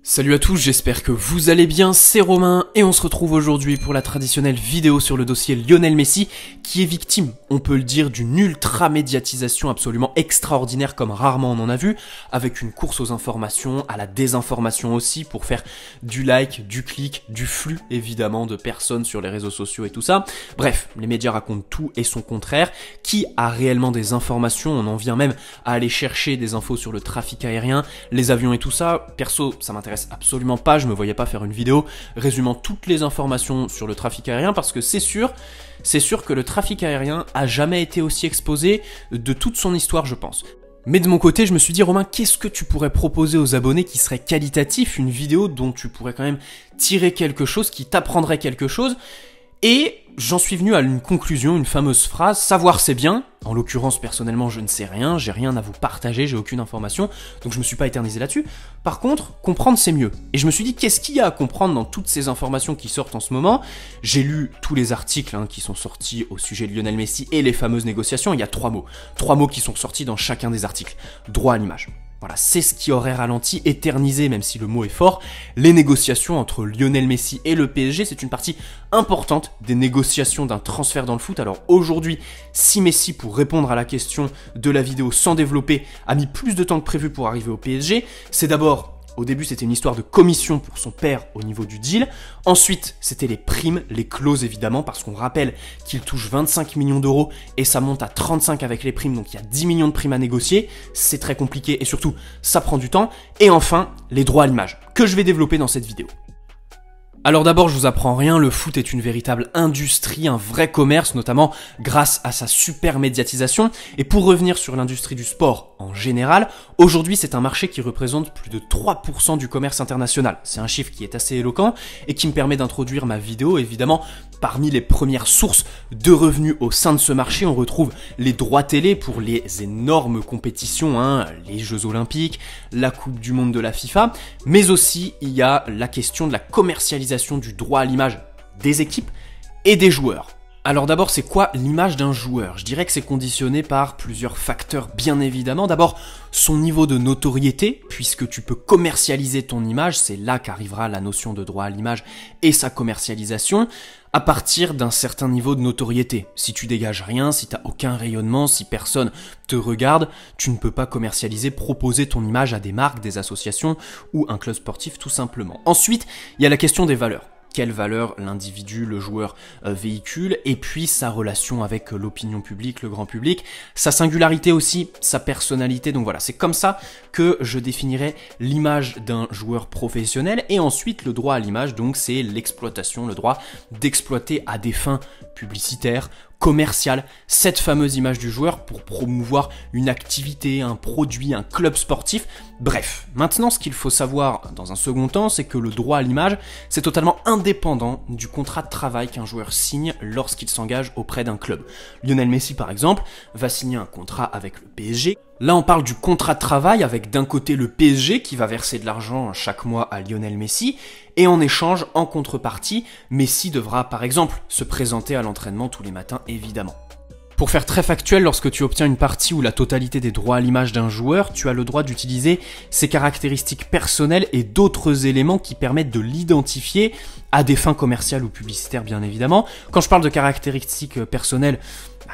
Salut à tous, j'espère que vous allez bien, c'est Romain et on se retrouve aujourd'hui pour la traditionnelle vidéo sur le dossier Lionel Messi qui est victime, on peut le dire, d'une ultra médiatisation absolument extraordinaire comme rarement on en a vu, avec une course aux informations, à la désinformation aussi pour faire du like, du clic, du flux évidemment de personnes sur les réseaux sociaux et tout ça. Bref, les médias racontent tout et son contraire. Qui a réellement des informations? On en vient même à aller chercher des infos sur le trafic aérien, les avions et tout ça. Perso, ça m'intéresse absolument pas, je me voyais pas faire une vidéo résumant toutes les informations sur le trafic aérien parce que c'est sûr que le trafic aérien a jamais été aussi exposé de toute son histoire, je pense. Mais de mon côté, je me suis dit, Romain, qu'est-ce que tu pourrais proposer aux abonnés qui serait qualitatif, une vidéo dont tu pourrais quand même tirer quelque chose, qui t'apprendrait quelque chose? Et j'en suis venu à une conclusion, une fameuse phrase, savoir c'est bien. En l'occurrence, personnellement, je ne sais rien, j'ai rien à vous partager, j'ai aucune information, donc je me suis pas éternisé là-dessus. Par contre, comprendre c'est mieux. Et je me suis dit, qu'est-ce qu'il y a à comprendre dans toutes ces informations qui sortent en ce moment? J'ai lu tous les articles qui sont sortis au sujet de Lionel Messi et les fameuses négociations. Il y a trois mots qui sont sortis dans chacun des articles. Droit à l'image. Voilà, c'est ce qui aurait ralenti, éternisé, même si le mot est fort, les négociations entre Lionel Messi et le PSG. C'est une partie importante des négociations d'un transfert dans le foot. Alors aujourd'hui, si Messi, pour répondre à la question de la vidéo sans développer, a mis plus de temps que prévu pour arriver au PSG, c'est d'abord... Au début, c'était une histoire de commission pour son père au niveau du deal. Ensuite, c'était les primes, les clauses évidemment, parce qu'on rappelle qu'il touche 25 millions d'euros et ça monte à 35 avec les primes, donc il y a 10 millions de primes à négocier. C'est très compliqué et surtout, ça prend du temps. Et enfin, les droits à l'image, que je vais développer dans cette vidéo. Alors d'abord, je vous apprends rien, le foot est une véritable industrie, un vrai commerce, notamment grâce à sa super médiatisation. Et pour revenir sur l'industrie du sport en général, aujourd'hui c'est un marché qui représente plus de 3% du commerce international. C'est un chiffre qui est assez éloquent et qui me permet d'introduire ma vidéo. Évidemment, parmi les premières sources de revenus au sein de ce marché, on retrouve les droits télé pour les énormes compétitions, les Jeux Olympiques, la Coupe du Monde de la FIFA, mais aussi il y a la question de la commercialisation du droit à l'image des équipes et des joueurs. Alors d'abord, c'est quoi l'image d'un joueur? Je dirais que c'est conditionné par plusieurs facteurs bien évidemment. D'abord, son niveau de notoriété, puisque tu peux commercialiser ton image, c'est là qu'arrivera la notion de droit à l'image et sa commercialisation, à partir d'un certain niveau de notoriété. Si tu dégages rien, si t'as aucun rayonnement, si personne te regarde, tu ne peux pas commercialiser, proposer ton image à des marques, des associations ou un club sportif tout simplement. Ensuite, il y a la question des valeurs. Quelle valeur l'individu, le joueur véhicule, et puis sa relation avec l'opinion publique, le grand public, sa singularité aussi, sa personnalité. Donc voilà, c'est comme ça que je définirais l'image d'un joueur professionnel. Et ensuite, le droit à l'image, donc c'est l'exploitation, le droit d'exploiter à des fins publicitaires, commercial, cette fameuse image du joueur pour promouvoir une activité, un produit, un club sportif. Bref, maintenant ce qu'il faut savoir dans un second temps, c'est que le droit à l'image, c'est totalement indépendant du contrat de travail qu'un joueur signe lorsqu'il s'engage auprès d'un club. Lionel Messi par exemple va signer un contrat avec le PSG. Là, on parle du contrat de travail avec d'un côté le PSG qui va verser de l'argent chaque mois à Lionel Messi et en échange, en contrepartie, Messi devra par exemple se présenter à l'entraînement tous les matins évidemment. Pour faire très factuel, lorsque tu obtiens une partie ou la totalité des droits à l'image d'un joueur, tu as le droit d'utiliser ses caractéristiques personnelles et d'autres éléments qui permettent de l'identifier à des fins commerciales ou publicitaires bien évidemment. Quand je parle de caractéristiques personnelles,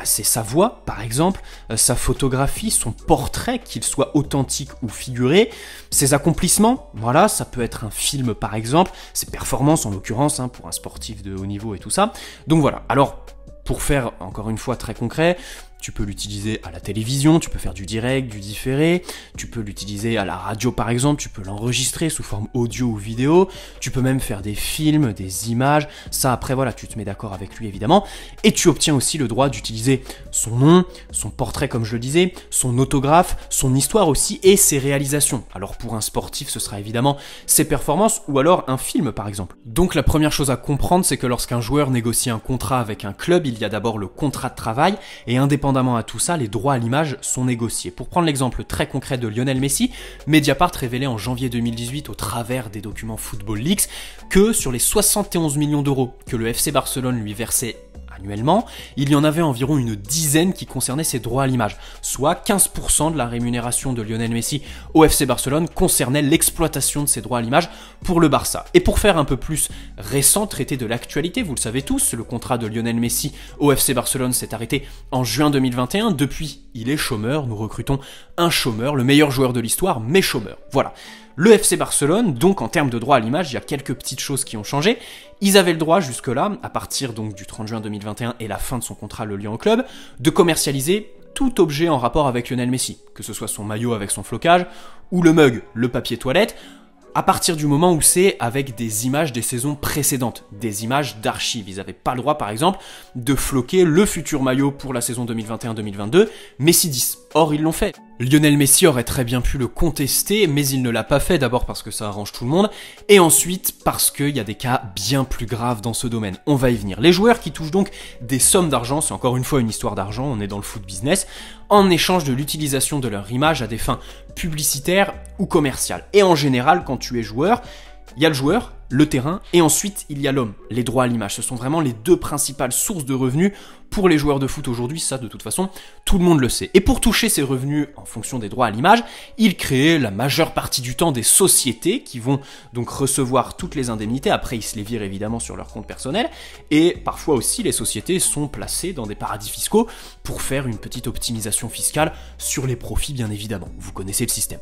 c'est sa voix, par exemple, sa photographie, son portrait, qu'il soit authentique ou figuré, ses accomplissements, voilà, ça peut être un film par exemple, ses performances en l'occurrence, pour un sportif de haut niveau et tout ça. Donc voilà, alors pour faire encore une fois très concret, tu peux l'utiliser à la télévision, tu peux faire du direct, du différé, tu peux l'utiliser à la radio par exemple, tu peux l'enregistrer sous forme audio ou vidéo, tu peux même faire des films, des images, ça après voilà, tu te mets d'accord avec lui évidemment, et tu obtiens aussi le droit d'utiliser son nom, son portrait comme je le disais, son autographe, son histoire aussi et ses réalisations. Alors pour un sportif, ce sera évidemment ses performances ou alors un film par exemple. Donc la première chose à comprendre, c'est que lorsqu'un joueur négocie un contrat avec un club, il y a d'abord le contrat de travail et indépendamment à tout ça, les droits à l'image sont négociés. Pour prendre l'exemple très concret de Lionel Messi, Mediapart révélait en janvier 2018 au travers des documents Football Leaks que sur les 71 millions d'euros que le FC Barcelone lui versait à annuellement, il y en avait environ une dizaine qui concernaient ces droits à l'image, soit 15% de la rémunération de Lionel Messi au FC Barcelone concernait l'exploitation de ces droits à l'image pour le Barça. Et pour faire un peu plus récent, traiter de l'actualité, vous le savez tous, le contrat de Lionel Messi au FC Barcelone s'est arrêté en juin 2021, depuis il est chômeur, nous recrutons un chômeur, le meilleur joueur de l'histoire, mais chômeur, voilà. Le FC Barcelone, donc en termes de droit à l'image, il y a quelques petites choses qui ont changé. Ils avaient le droit jusque-là, à partir donc du 30 juin 2021 et la fin de son contrat le liant au club, de commercialiser tout objet en rapport avec Lionel Messi, que ce soit son maillot avec son flocage, ou le mug, le papier toilette, à partir du moment où c'est avec des images des saisons précédentes, des images d'archives. Ils n'avaient pas le droit, par exemple, de floquer le futur maillot pour la saison 2021-2022, Messi 10. Or, ils l'ont fait. Lionel Messi aurait très bien pu le contester, mais il ne l'a pas fait, d'abord parce que ça arrange tout le monde, et ensuite parce qu'il y a des cas bien plus graves dans ce domaine. On va y venir. Les joueurs qui touchent donc des sommes d'argent, c'est encore une fois une histoire d'argent, on est dans le foot business, en échange de l'utilisation de leur image à des fins publicitaires ou commerciales. Et en général, quand tu es joueur, il y a le joueur, le terrain, et ensuite il y a l'homme, les droits à l'image. Ce sont vraiment les deux principales sources de revenus pour les joueurs de foot aujourd'hui, ça de toute façon, tout le monde le sait. Et pour toucher ces revenus en fonction des droits à l'image, ils créent la majeure partie du temps des sociétés qui vont donc recevoir toutes les indemnités, après ils se les virent évidemment sur leur compte personnel, et parfois aussi les sociétés sont placées dans des paradis fiscaux pour faire une petite optimisation fiscale sur les profits bien évidemment. Vous connaissez le système.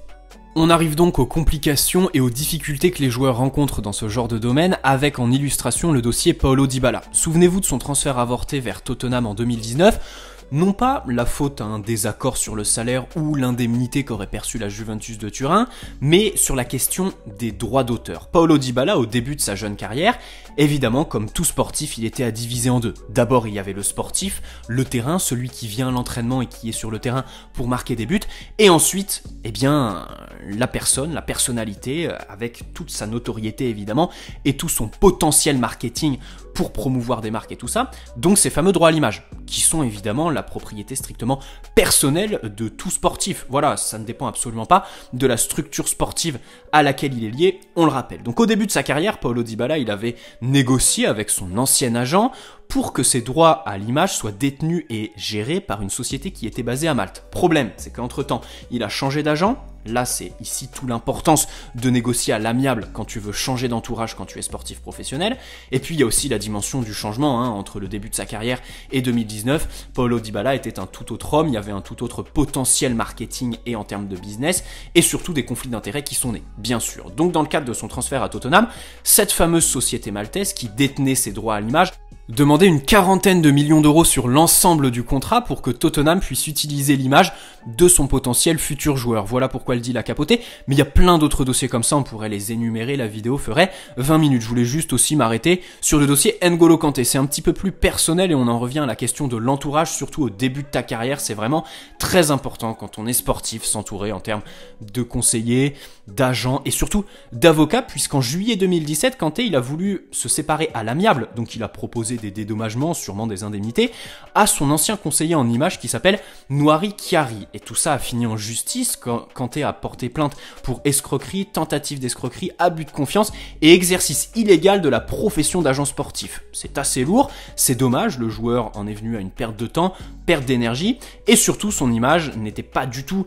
On arrive donc aux complications et aux difficultés que les joueurs rencontrent dans ce genre de domaine, avec en illustration le dossier Paulo Dybala. Souvenez-vous de son transfert avorté vers Tottenham en 2019, non pas la faute à un désaccord sur le salaire ou l'indemnité qu'aurait perçu la Juventus de Turin, mais sur la question des droits d'auteur. Paulo Dybala, au début de sa jeune carrière, évidemment, comme tout sportif, il était à diviser en deux. D'abord, il y avait le sportif, le terrain, celui qui vient à l'entraînement et qui est sur le terrain pour marquer des buts, et ensuite, eh bien, la personne, la personnalité, avec toute sa notoriété évidemment, et tout son potentiel marketing pour promouvoir des marques et tout ça, donc ces fameux droits à l'image, qui sont évidemment la propriété strictement personnelle de tout sportif. Voilà, ça ne dépend absolument pas de la structure sportive à laquelle il est lié, on le rappelle. Donc au début de sa carrière, Paulo Dybala, il avait négocié avec son ancien agent pour que ses droits à l'image soient détenus et gérés par une société qui était basée à Malte. Problème, c'est qu'entre-temps, il a changé d'agent. Là, c'est ici toute l'importance de négocier à l'amiable quand tu veux changer d'entourage quand tu es sportif professionnel. Et puis, il y a aussi la dimension du changement, entre le début de sa carrière et 2019. Paulo Dybala était un tout autre homme, il y avait un tout autre potentiel marketing et en termes de business, et surtout des conflits d'intérêts qui sont nés, bien sûr. Donc, dans le cadre de son transfert à Tottenham, cette fameuse société maltaise qui détenait ses droits à l'image demandait une quarantaine de millions d'euros sur l'ensemble du contrat pour que Tottenham puisse utiliser l'image de son potentiel futur joueur. Voilà pourquoi le deal a capoté, mais il y a plein d'autres dossiers comme ça, on pourrait les énumérer, la vidéo ferait 20 minutes. Je voulais juste aussi m'arrêter sur le dossier N'Golo Kanté. C'est un petit peu plus personnel et on en revient à la question de l'entourage, surtout au début de ta carrière. C'est vraiment très important quand on est sportif, s'entourer en termes de conseillers, d'agents et surtout d'avocats, puisqu'en juillet 2017, Kanté, il a voulu se séparer à l'amiable, donc il a proposé des dédommagements, sûrement des indemnités, à son ancien conseiller en images qui s'appelle Noari Chiari. Et tout ça a fini en justice quand Kanté a porté plainte pour escroquerie, tentative d'escroquerie, abus de confiance et exercice illégal de la profession d'agent sportif. C'est assez lourd, c'est dommage, le joueur en est venu à une perte de temps, perte d'énergie, et surtout son image n'était pas du tout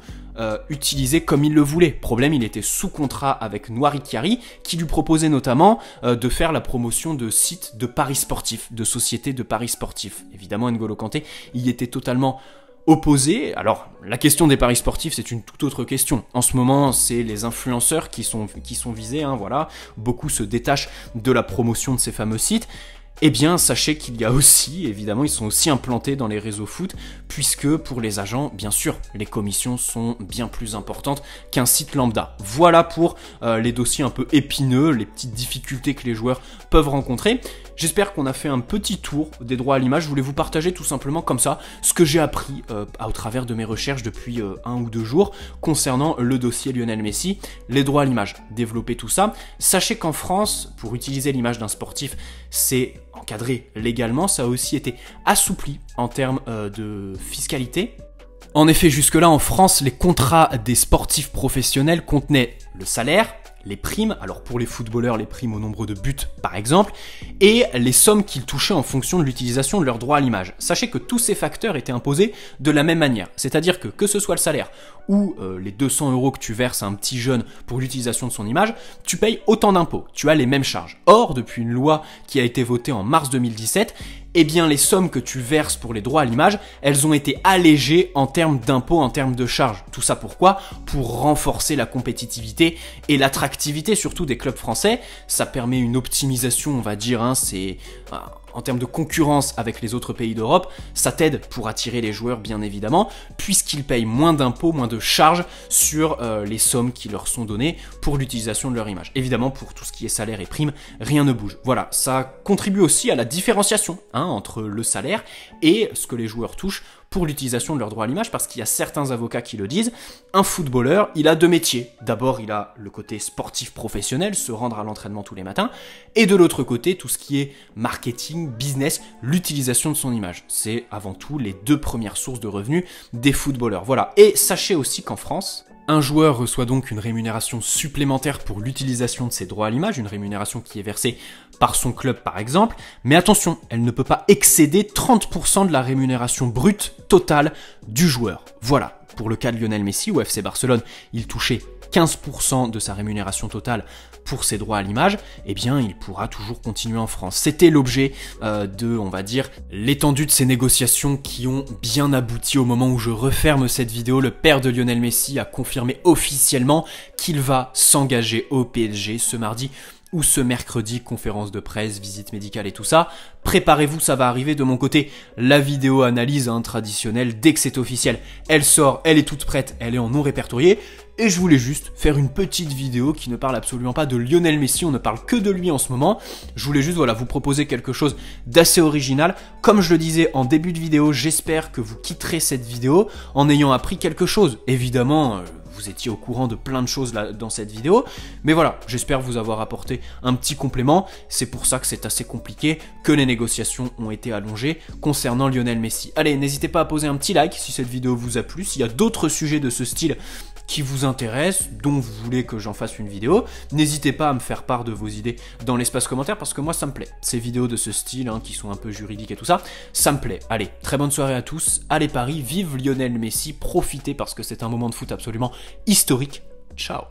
utilisé comme il le voulait. Problème, il était sous contrat avec Noari Chiari, qui lui proposait notamment de faire la promotion de sites de paris sportifs, de sociétés de paris sportifs. Évidemment, N'Golo Kanté y était totalement opposé. Alors, la question des paris sportifs, c'est une toute autre question. En ce moment, c'est les influenceurs qui sont visés, voilà. Beaucoup se détachent de la promotion de ces fameux sites. Eh bien, sachez qu'il y a aussi, évidemment, ils sont aussi implantés dans les réseaux foot, puisque pour les agents, bien sûr, les commissions sont bien plus importantes qu'un site lambda. Voilà pour les dossiers un peu épineux, les petites difficultés que les joueurs peuvent rencontrer. J'espère qu'on a fait un petit tour des droits à l'image. Je voulais vous partager tout simplement comme ça ce que j'ai appris au travers de mes recherches depuis 1 ou 2 jours concernant le dossier Lionel Messi, les droits à l'image, développer tout ça. Sachez qu'en France, pour utiliser l'image d'un sportif, c'est encadré légalement, ça a aussi été assoupli en termes de fiscalité. En effet, jusque-là, en France, les contrats des sportifs professionnels contenaient le salaire, les primes, alors pour les footballeurs, les primes au nombre de buts par exemple, et les sommes qu'ils touchaient en fonction de l'utilisation de leur droit à l'image. Sachez que tous ces facteurs étaient imposés de la même manière, c'est-à-dire que ce soit le salaire ou les 200 € que tu verses à un petit jeune pour l'utilisation de son image, tu payes autant d'impôts, tu as les mêmes charges. Or, depuis une loi qui a été votée en mars 2017, eh bien les sommes que tu verses pour les droits à l'image, elles ont été allégées en termes d'impôts, en termes de charges. Tout ça pourquoi? Pour renforcer la compétitivité et l'attractivité surtout des clubs français. Ça permet une optimisation, on va dire, en termes de concurrence avec les autres pays d'Europe, ça t'aide pour attirer les joueurs bien évidemment, puisqu'ils payent moins d'impôts, moins de charges sur les sommes qui leur sont données pour l'utilisation de leur image. Évidemment, pour tout ce qui est salaire et primes, rien ne bouge. Voilà, ça contribue aussi à la différenciation entre le salaire et ce que les joueurs touchent pour l'utilisation de leur droit à l'image, parce qu'il y a certains avocats qui le disent, un footballeur, il a deux métiers. D'abord, il a le côté sportif professionnel, se rendre à l'entraînement tous les matins, et de l'autre côté, tout ce qui est marketing, business, l'utilisation de son image. C'est avant tout les deux premières sources de revenus des footballeurs. Voilà. Et sachez aussi qu'en France, un joueur reçoit donc une rémunération supplémentaire pour l'utilisation de ses droits à l'image, une rémunération qui est versée par son club par exemple, mais attention, elle ne peut pas excéder 30% de la rémunération brute totale du joueur. Voilà, pour le cas de Lionel Messi au FC Barcelone, il touchait 15% de sa rémunération totale pour ses droits à l'image, eh bien il pourra toujours continuer en France. C'était l'objet de, on va dire, l'étendue de ces négociations qui ont bien abouti au moment où je referme cette vidéo. Le père de Lionel Messi a confirmé officiellement qu'il va s'engager au PSG ce mardi ou ce mercredi, conférence de presse, visite médicale et tout ça. Préparez-vous, ça va arriver. De mon côté, la vidéo analyse traditionnelle, dès que c'est officiel, elle sort, elle est toute prête, elle est en non répertorié. Et je voulais juste faire une petite vidéo qui ne parle absolument pas de Lionel Messi, on ne parle que de lui en ce moment. Je voulais juste vous proposer quelque chose d'assez original. Comme je le disais en début de vidéo, j'espère que vous quitterez cette vidéo en ayant appris quelque chose. Évidemment, vous étiez au courant de plein de choses là, dans cette vidéo, mais voilà, j'espère vous avoir apporté un petit complément. C'est pour ça que c'est assez compliqué, que les négociations ont été allongées concernant Lionel Messi. Allez, n'hésitez pas à poser un petit like si cette vidéo vous a plu, s'il y a d'autres sujets de ce style qui vous intéressent, dont vous voulez que j'en fasse une vidéo, n'hésitez pas à me faire part de vos idées dans l'espace commentaire, parce que moi ça me plaît. Ces vidéos de ce style, qui sont un peu juridiques et tout ça, ça me plaît. Allez, très bonne soirée à tous, allez Paris, vive Lionel Messi, profitez parce que c'est un moment de foot absolument historique. Ciao.